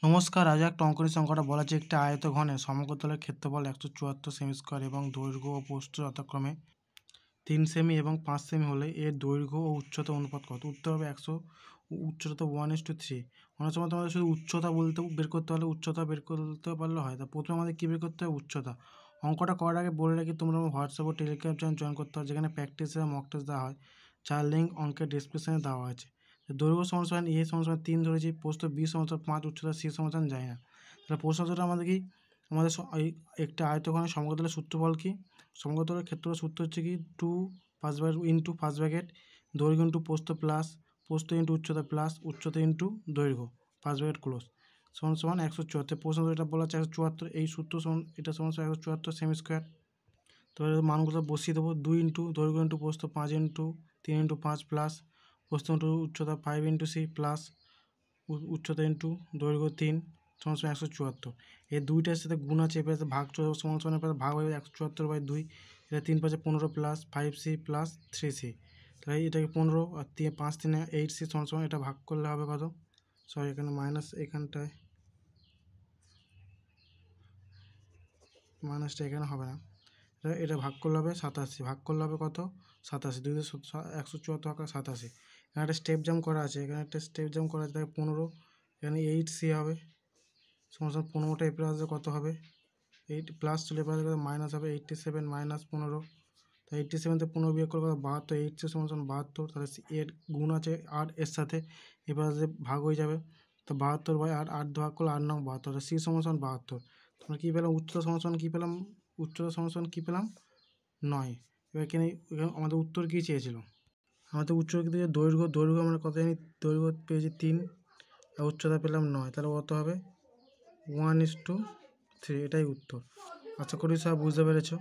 নমস্কার, আজ একটা অঙ্কনের সংখ্যাটা বলা আছে একটি আয়তঘনের সমগ্রতলের ক্ষেত্রফল 174 সেমি স্কোয়ার এবং দৈর্ঘ্য ও প্রস্থ যথাক্রমে 3 সেমি এবং 5 সেমি হলে এর দৈর্ঘ্য ও উচ্চতা অনুপাত কত? উত্তর হবে 100, উচ্চতা তো 1:3। অনেক সময় তোমাদের শুধু উচ্চতা বলতে বের করতে পারলে উচ্চতা বের করতে পারলে হয়। তা প্রথমে আমাদের কী বের করতে হবে? উচ্চতা। অঙ্কটা করার আগে বলে রাখি, তোমরা আমার হোয়াটসঅ্যাপ ও টেলিগ্রাম চ্যানেল জয়েন করতে হবে, যেখানে প্র্যাকটিস এবং মক টেস্ট দেওয়া হয়, যার লিঙ্ক অঙ্কের ডিসক্রিপশনে দেওয়া আছে। দৈর্ঘ্য সমান এ সমান 3 ধরেছি, প্রস্থ বি সমান 5, উচ্চতা সি সমান যায় না। তাহলে প্রশ্নটা আমাদের কি, আমাদের একটা আয়তঘনের সমগ্রতলের সূত্রফল কি? সমগ্রতলের ক্ষেত্রফলের সূত্র হচ্ছে কি 2 ইন্টু ফার্স্ট ব্র্যাকেট দৈর্ঘ্য ইন্টু প্রস্থ প্লাস প্রস্থ ইন্টু উচ্চতা প্লাস উচ্চতা ইন্টু দৈর্ঘ্য ফার্স্ট ব্র্যাকেট ক্লোজ সমান সমান 174। প্রশ্ন এটা বলা হচ্ছে 174, এই সূত্র সমান এটা সমান 174 সেমি স্কোয়ার। তো মানগুলো বসিয়ে দেবো। 2 ইন্টু দৈর্ঘ্য ইন্টু প্রস্থ 5 ইন্টু 3 ইন্টু 5 প্লাস প্রস্থ ইন্টু উচ্চতা 5 ইন্টু সি প্লাস উচ্চতা ইন্টু দৈর্ঘ্য 3 সমান 174। এই দুইটার সাথে গুণ আছে, এবার ভাগ সমান সমান ভাগ হয়ে 174/2। এটা 3 5 15 প্লাস 5c প্লাস 3c। তাহলে এটাকে 15 আর 5 3 8c সমান সমান, এটা ভাগ করলে হবে কত? সরি, এখানে মাইনাস, এখানটায় মাইনাসটা এখানে হবে না, এটা ভাগ করলে হবে 87। ভাগ করলে হবে কত? 87, 2 174 টাকা 87। এখানে একটা স্টেপ জাম্প করা আছে, এখানে একটা স্টেপ জাম্প করা আছে, তাই 15, এখানে 8c হবে সমান 15টা এ প্লাস কত হবে? 8 প্লাস চলে প্লাস মাইনাস হবে 87 মাইনাস 15। তাই 87 থেকে 15 বিয়োগ করলে 72, 8c সমান 72। তাহলে এর গুণ আছে 8 এর সাথে, এবার ভাগ হয়ে যাবে। তো 72/8, 8 ভাগ করলে 8 নং 72। সি সমান 72। তোমরা কী পেলাম? উচ্চতা সমান কী পেলাম? উচ্চতা সমান কী পেলাম? 9। এবার এখানে আমাদের উত্তর কী চেয়েছিল? আমাদের উচ্চতা কিন্তু দৈর্ঘ্য আমরা কত জানি? দৈর্ঘ্য পেয়েছি 3 আর উচ্চতা পেলাম 9। তাহলে কত হবে? 1:3। এটাই উত্তর। আশা করি সব বুঝতে পেরেছো।